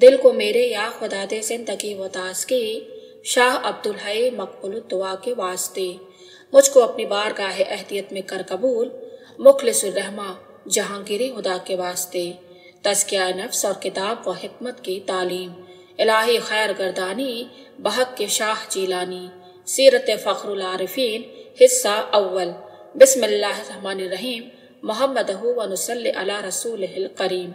दिल को मेरे या खुदा दे जिंदगी व ताज़गी, शाह अब्दुल हई मकबूल दुआ के वास्ते। मुझको अपनी बारगाह अहदियत में कर कबूल, मुखलिसुर रहमा जहांगीरी खुदा के वास्ते। तज़किया नफ्स और किताब व हिकमत की तालीम, इलाही खैर गर्दानी बहक के शाह जीलानी। सीरत फ़ख्रुल आरिफीन हिस्सा अव्वल। बिस्मिल्लाहिर्रहमानिर्रहीम। मुहम्मदहु व नुसल्ली अला रसूलिहिल करीम।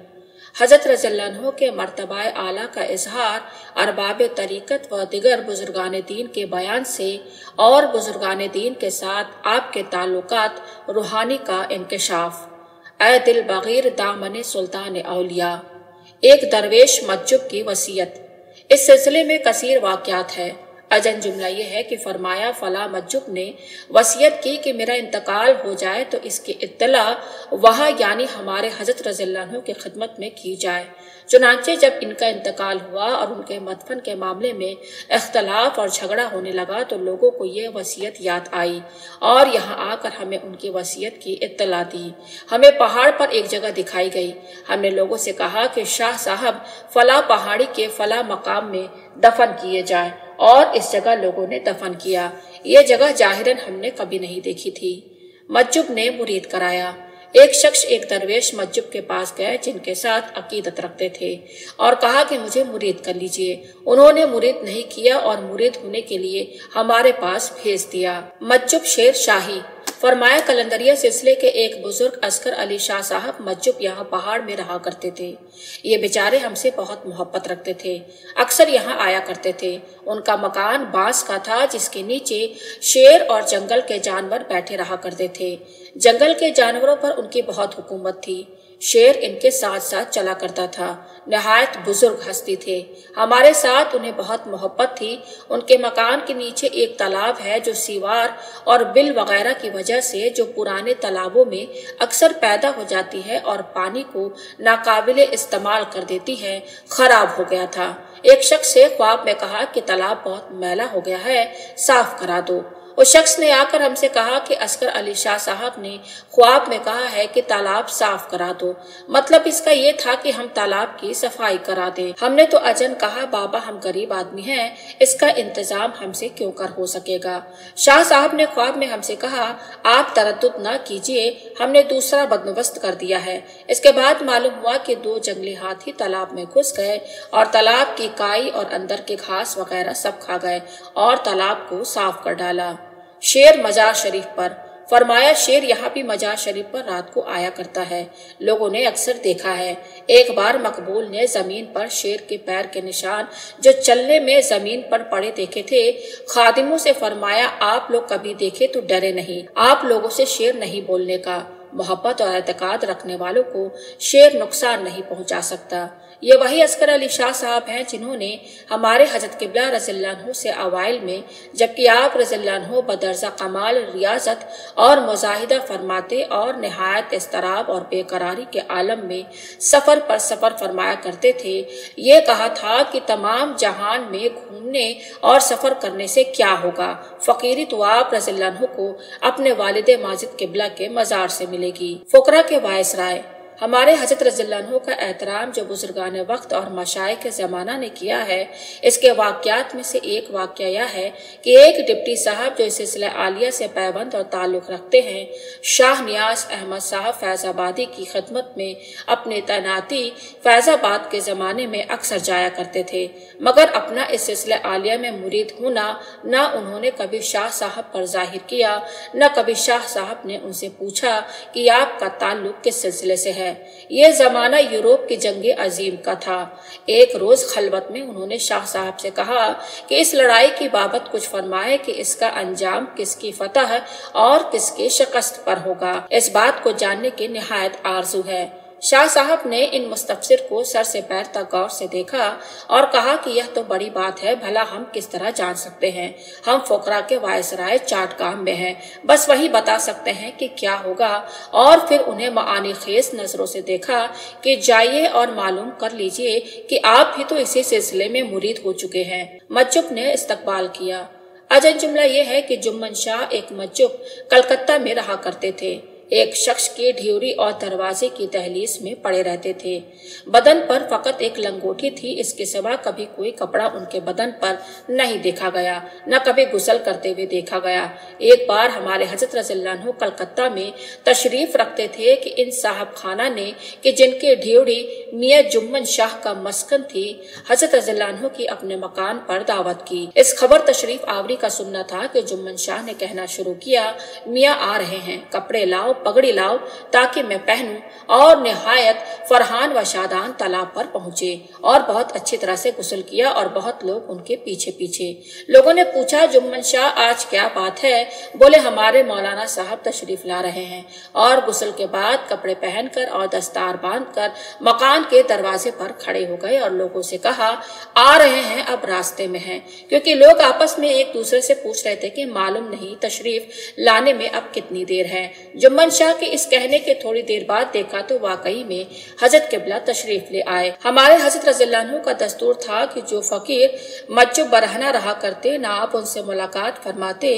हज़रत रज़ियल्लाहु अन्हु के मर्तबा आला का इजहार अरबाब तरीक़त व दिगर बुजुर्गान दीन के बयान से और बुजुर्गान दीन के साथ आपके ताल्लुकात रूहानी का इंकशाफ। ऐ दिल बगीर दामन सुल्तान औलिया। एक दरवेश मज्जुब की वसीयत। इस सिलसिले में कसीर वाक़यात है। अजन जुमला ये है कि फरमाया फला मज्जुब ने वसीयत की कि मेरा इंतकाल हो जाए तो इसकी इत्तला वहाँ यानी हमारे हज़रत रज़ियल्लाहु अन्हु की खिदमत में की जाए। चुनांचे जब इनका इंतकाल हुआ और उनके मदफन के मामले में इख्तलाफ और झगड़ा होने लगा तो लोगों को ये वसीयत याद आई और यहाँ आकर हमें उनकी वसीयत की इत्तला दी। हमें पहाड़ पर एक जगह दिखाई गई। हमने लोगों से कहा कि शाह साहब फला पहाड़ी के फला मकाम में दफन किए जाए और इस जगह लोगों ने दफन किया। ये जगह जाहिरन हमने कभी नहीं देखी थी। मज्जुब ने मुरीद कराया। एक शख्स एक दरवेश मज्जुब के पास गए जिनके साथ अकीदत रखते थे और कहा कि मुझे मुरीद कर लीजिए। उन्होंने मुरीद नहीं किया और मुरीद होने के लिए हमारे पास भेज दिया। मज्जुब शेर शाही। फरमाया कलंदरिया सिलसिले के एक बुजुर्ग अस्कर अली शाह साहब मज्जुब यहाँ पहाड़ में रहा करते थे। ये बेचारे हमसे बहुत मोहब्बत रखते थे, अक्सर यहाँ आया करते थे। उनका मकान बांस का था जिसके नीचे शेर और जंगल के जानवर बैठे रहा करते थे। जंगल के जानवरों पर उनकी बहुत हुकूमत थी। शेर इनके साथ साथ चला करता था। नहायत बुजुर्ग हस्ती थे। हमारे साथ उन्हें बहुत मोहब्बत थी। उनके मकान के नीचे एक तालाब है जो सीवार और बिल वगैरह की वजह से जो पुराने तालाबों में अक्सर पैदा हो जाती है और पानी को नाकाबिले इस्तेमाल कर देती है, खराब हो गया था। एक शख्स से ख्वाब में कहा कि तालाब बहुत मैला हो गया है, साफ करा दो। उस शख्स ने आकर हमसे कहा कि अस्कर अली शाह साहब ने ख्वाब में कहा है कि तालाब साफ करा दो। मतलब इसका ये था कि हम तालाब की सफाई करा दें। हमने तो अजन कहा बाबा हम गरीब आदमी हैं, इसका इंतजाम हमसे क्यों कर हो सकेगा। शाह साहब ने ख्वाब में हमसे कहा आप तरद्दुद न कीजिए, हमने दूसरा बंदोबस्त कर दिया है। इसके बाद मालूम हुआ कि 2 जंगली हाथी तालाब में घुस गए और तालाब की काई और अंदर के घास वगैरह सब खा गए और तालाब को साफ कर डाला। शेर मजार शरीफ पर। फरमाया शेर यहाँ भी मजार शरीफ पर रात को आया करता है, लोगों ने अक्सर देखा है। एक बार मकबूल ने जमीन पर शेर के पैर के निशान जो चलने में जमीन पर पड़े देखे थे। खादिमों से फरमाया आप लोग कभी देखे तो डरे नहीं, आप लोगों से शेर नहीं बोलने का। मोहब्बत और एतकाद रखने वालों को शेर नुकसान नहीं पहुंचा सकता। ये वही अस्कर अली शाह साहब हैं जिन्होंने हमारे हजरत किबला रज़ियल्लाहु अन्हु से अवाइल में, जबकि आप रज़ियल्लाहु अन्हु बदरजा कमाल रियाजत और मुजाहिदा फरमाते और निहायत इस्तराब और बेकरारी के आलम में सफर पर सफर फरमाया करते थे, ये कहा था कि तमाम जहान में घूमने और सफर करने से क्या होगा। फकीरी तो आप रज़ियल्लाहु अन्हु को अपने वालिद माजिद किबला के मजार से मिलेगी। फुकरा के वायसराय। हमारे हजरत रज़ियल्लाहु अन्हु का एहतराम जो बुजुर्गान वक्त और मशाइख के ज़माना ने किया है, इसके वाक़यात में से एक वाक़या यह है कि एक डिप्टी साहब जो इस सिलसिला आलिया से पैबंद और ताल्लुक़ रखते हैं, शाह नियाज़ अहमद साहब फैज़ाबादी की खिदमत में अपनी तैनाती फैज़ाबाद के ज़माने में अक्सर जाया करते थे, मगर अपना इस सिलसिला आलिया में मुरीद होना न उन्होंने कभी शाह साहब पर जाहिर किया, न कभी शाह साहब ने उनसे पूछा कि आपका ताल्लुक़ किस सिलसिले से है। ये जमाना यूरोप की जंग अजीम का था। एक रोज खलवत में उन्होंने शाह साहब से कहा कि इस लड़ाई की बाबत कुछ फरमाए कि इसका अंजाम किसकी फतह और किसके शिकस्त पर होगा। इस बात को जानने की निहायत आरजू है। शाह साहब ने इन मुस्तफसिर को सर से पैर तक गौर से देखा और कहा कि यह तो बड़ी बात है, भला हम किस तरह जान सकते हैं। हम फुकरा के वायसराय चाटगाम में हैं, बस वही बता सकते हैं कि क्या होगा। और फिर उन्हें मानी खेस नजरों से देखा कि जाइए और मालूम कर लीजिए कि आप भी तो इसी सिलसिले में मुरीद हो चुके हैं। मज्जुब ने इस्तकबाल किया। अजन जुमला ये है कि जुम्मन शाह एक मज्जुब कलकत्ता में रहा करते थे। एक शख्स की ढियोरी और दरवाजे की दहलीज में पड़े रहते थे। बदन पर फकत एक लंगोटी थी, इसके सिवा कभी कोई कपड़ा उनके बदन पर नहीं देखा गया, न कभी गुस्ल करते हुए देखा गया। एक बार हमारे हजरत रज़ियल्लाहु अन्हु कलकत्ता में तशरीफ रखते थे कि इन साहब खाना ने कि जिनके ढियोरी मियाँ जुम्मन शाह का मस्कन थी, हजरत रज़ियल्लाहु अन्हु की अपने मकान पर दावत की। इस खबर तशरीफ आवरी का सुनना था कि जुम्मन शाह ने कहना शुरू किया, मियाँ आ रहे हैं, कपड़े लाओ, पगड़ी लाओ ताकि मैं पहनूं, और निहायत फरहान व शादान तालाब पर पहुंचे और बहुत अच्छी तरह से गुस्ल किया और बहुत लोग उनके पीछे पीछे। लोगों ने पूछा, जुम्मन शाह आज क्या बात है? बोले, हमारे मौलाना साहब तशरीफ ला रहे हैं। और गुस्ल के बाद कपड़े पहनकर और दस्तार बांधकर मकान के दरवाजे पर खड़े हो गए और लोगों से कहा, आ रहे हैं, अब रास्ते में हैं। क्योंकि लोग आपस में एक दूसरे से पूछ रहे थे कि मालूम नहीं तशरीफ लाने में अब कितनी देर है। जुम्मन शाह के इस कहने के थोड़ी देर बाद देखा तो वाकई में हजरत किबला तशरीफ ले आए। हमारे हजरत रज़ियल्लाहु अन्हु का दस्तूर था कि जो फकीर मज्जुब बरहना रहा करते, ना आप उनसे मुलाकात फरमाते,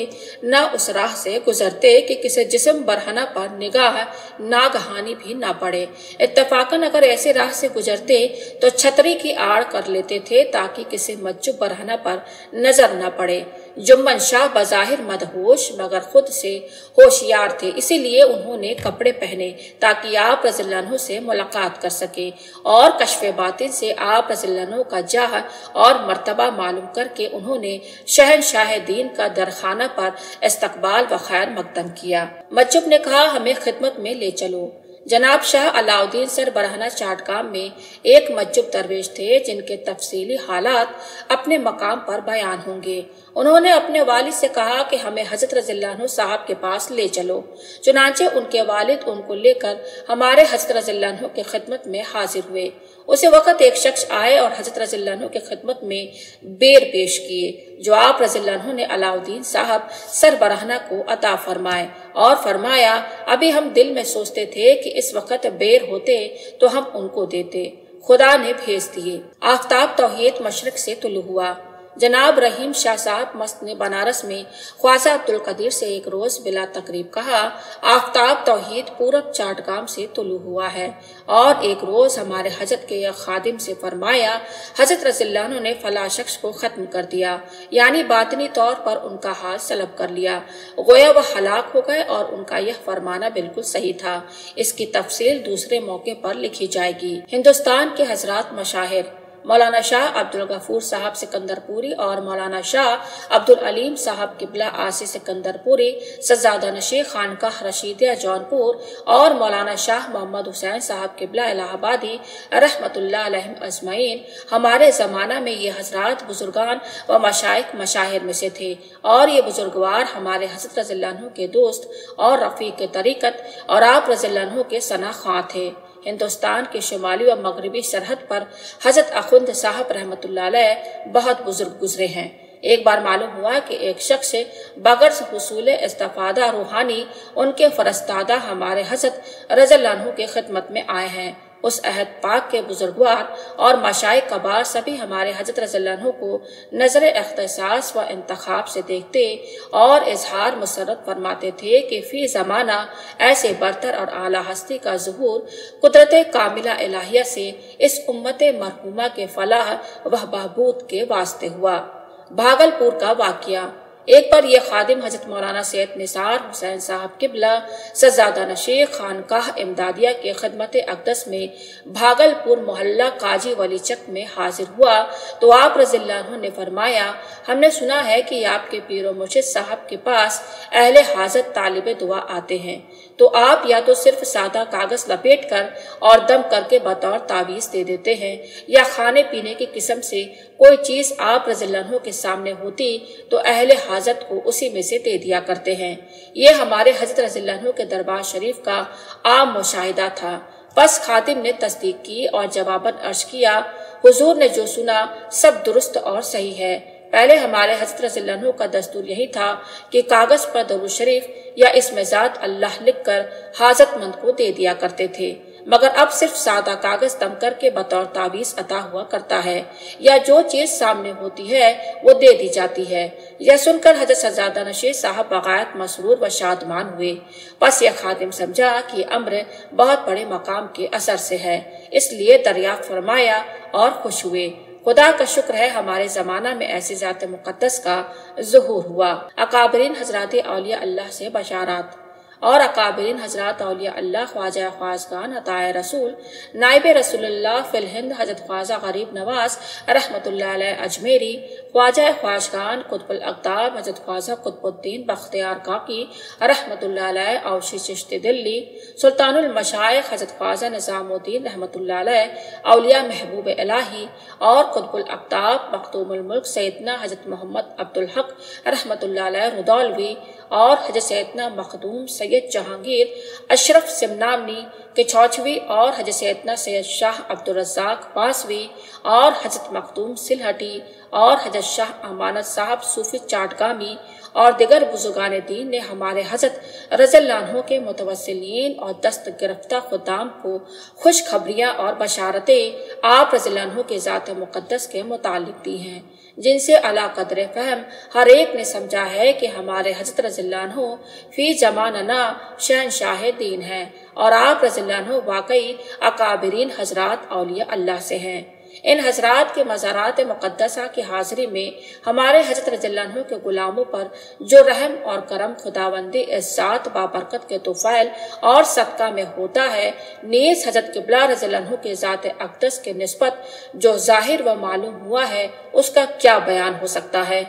ना उस राह से गुजरते कि किसी जिस्म बरहना पर निगाह नागहानी भी ना पड़े। इत्तफाकन अगर ऐसे राह से गुजरते तो छतरी की आड़ कर लेते थे ताकि किसी मज्जुब बरहना पर नजर न पड़े। जुम्मन शाह बज़ाहिर मदहोश मगर खुद से होशियार थे, इसीलिए उन्होंने कपड़े पहने ताकि आप रज़ियल्लाहु अन्हु से मुलाकात कर सके और कश्फ़े बातिन से आप रज़ियल्लाहु अन्हु का जाह और मर्तबा मालूम करके उन्होंने शहनशाह दीन का दरखाना पर इस्तकबाल व खैर मकदम किया। मज्जुब ने कहा, हमें खिदमत में ले चलो। जनाब शाह अलाउद्दीन सर बरहना चाटगाम में एक मज्जुब दरवेश थे जिनके तफसीली हालात अपने मकाम पर बयान होंगे। उन्होंने अपने वालिद से कहा कि हमें हजरत रज़ियल्लाहु अन्हु साहब के पास ले चलो। चुनांचे उनके वालिद उनको लेकर हमारे हजरत रज़ियल्लाहु अन्हु की खिदमत में हाजिर हुए। उसी वक्त एक शख्स आए और हजरत रज़ियल्लाहु अन्हु की खिदमत में बेर पेश किए जो आप रज़ियल्लाहु अन्हु ने अलाउद्दीन साहब सर बरहना को अता फरमाए और फरमाया, अभी हम दिल में सोचते थे कि इस वक्त बेर होते तो हम उनको देते, खुदा ने भेज दिए। आफ्ताब तौहीद मशरक से तुलू हुआ। जनाब रहीम शाह साहब मस्त ने बनारस में ख्वाजा अब्दुल कदीर से एक रोज बिला तकरीब कहा, आफ्ताब तौहीद पूरब चाटगाम से तुलू हुआ है। और एक रोज हमारे हजरत के एक खादिम से फरमाया, हजरत रज़ियल्लाहु अन्हु ने फला शख्स को खत्म कर दिया, यानी बातनी तौर पर उनका हाथ सलब कर लिया। गोया वह हलाक हो गए और उनका यह फरमाना बिल्कुल सही था। इसकी तफसील दूसरे मौके पर लिखी जाएगी। हिंदुस्तान के हजरात मशाहिर मौलाना शाह अब्दुल गफूर साहब सिकंदरपुरी और मौलाना शाह अब्दुल अलीम साहब किबला आसी सिकंदरपुरी, सज्जादा नशीं खानकाह रशीदिया जौनपुर और मौलाना शाह मोहम्मद हुसैन साहब किबला इलाहाबादी रहमतुल्लाह अलैहिम अजमईन हमारे जमाना में ये हजरात बुजुर्गान व मशाइख मशाहिर में से थे और ये बुजुर्गवार हमारे हजरत रज़ियल्लाहु अन्हु के दोस्त और रफीक तरीकत और आप रज़ियल्लाहु अन्हु के सना खां थे। हिंदुस्तान के शुमाली व मगरबी सरहद पर हजरत अखुंद साहब रहमतुल्लाह अलैह बहुत बुजुर्ग गुजरे हैं। एक बार मालूम हुआ कि एक शख्स बगैर हुसूल इस्तिफादा रूहानी उनके फरस्तादा हमारे हजरत रज़ियल्लाहु अन्हु के खिदमत में आए हैं। उस अहद पाक के बुजुर्गवार और मशाइख कबार सभी हमारे हजरत रज़ियल्लाहु अन्हु को नजर इख्तिसास व इंतखाब से देखते और इजहार मुसर्रत फरमाते थे कि फी जमाना ऐसे बरतर और आला हस्ती का ज़ुहूर कुदरत कामिला इलाहिया से इस उम्मत मरहूमा के फलाह व बहबूद के वास्ते हुआ। भागलपुर का वाक़या। एक बार ये खादिम हजरत मौलाना सैयद निसार हुसैन साहब किबला सज्जादा नशीं खानकाह इमदादिया के खिदमत अक़दस में भागलपुर मोहल्ला काजी वली चक में हाजिर हुआ तो आप रज़ियल्लाहु अन्हु ने फरमाया, हमने सुना है कि आपके पीर मुर्शिद साहब के पास अहले हाजत तालिब दुआ आते हैं, तो आप या तो सिर्फ सादा कागज लपेट कर और दम करके बतौर तावीज़ दे देते हैं या खाने पीने की किस्म से कोई चीज आप रज़ियल्लाहु अन्हु के सामने होती तो अहले हाजत को उसी में से दे दिया करते हैं। ये हमारे हजरत रज़ियल्लाहु अन्हु के दरबार शरीफ का आम मुशाहिदा था। बस खादिम ने तस्दीक की और जवाबन अर्ज किया, हुजूर ने जो सुना सब दुरुस्त और सही है। पहले हमारे हजरत रज़ियल्लाहु अन्हु का दस्तूर यही था कि कागज पर दरूद शरीफ या इसमें ज़ात अल्लाह लिखकर हाजतमंद को दे दिया करते थे, मगर अब सिर्फ सादा कागज दम करके बतौर तावीज़ अता हुआ करता है या जो चीज सामने होती है वो दे दी जाती है। यह सुनकर हजरत सज्जादा नशीद साहब बगायत मसरूर व शादमान हुए। बस यह खादिम समझा कि अम्र बहुत बड़े मकाम के असर से है, इसलिए दरियाफ्त फरमाया और खुश हुए। खुदा का शुक्र है हमारे जमाना में ऐसी जात मुकद्दस का ज़ुहूर हुआ। अकाबरीन हजरात औलिया अल्लाह से बशारात। और अकाबरीन हजरात औलिया अल्लाह ख्वाजा ख्वाजगान अताए रसूल नाइब रसूलुल्लाह फिल हिंद हजरत ख्वाजा गरीब नवाज रहमतुल्लाह अलैह अजमेरी, ख्वाजा ख्वाजगान कुतुबुल अक़ताब हजरत ख्वाजा कुतुबुद्दीन बख्तियार काकी रहमतुल्लाह अलैह औशी चिश्ती दिल्ली, सुल्तानुल मशाइख हजरत ख्वाजा निज़ामुद्दीन रहमतुल्लाह अलैह औलिया महबूब इलाही और कुतुबुल अक़ताब मखदूमुल मुल्क सैयदना हजरत मोहम्मद अब्दुल हक रहमतुल्लाह अलैह रुदौलवी और हजरत सैयदना मखदूम सैयद जहांगीर अशरफ सिमनामनी के चौचवी और हजरत सैयदना सैयद शाह अब्दुल रज़्ज़ाक पासवी और हजरत मखदूम सिलहटी और हजरत शाह अमानत साहब सूफी चाटगामी और दिगर बुजुर्गान दीन ने हमारे हजरत रज़ियल्लाहु अन्हु के मुतवस्सिलीन और दस्त गिरफ्ता खुदाम को खुशखबरियाँ और बशारतें आप रज़ियल्लाहु अन्हु के ज़ात मुक़द्दस के मुतालिक दी हैं, जिनसे अला कदर फहम हर एक ने समझा है कि हमारे हजरत रज़ियल्लाहु अन्हु फी ज़मानना शहंशाह दीन है और आप रज़ियल्लाहु अन्हु वाकई अकाबरीन हजरात औलिया अल्लाह से हैं। इन हजरात के मज़ारात मुक़द्दसा की हाज़िरी में हमारे हजरत रज़ियल्लाहु अन्हु के गुलामों पर जो रहम और करम खुदावंदी इज़्ज़ात बाबरकत के तुफ़ैल और सदका में होता है, नीज़ हजरत क़िबला रज़ियल्लाहु अन्हु के ज़ात अक़दस के निस्बत जो ज़ाहिर व मालूम हुआ है, उसका क्या बयान हो सकता है।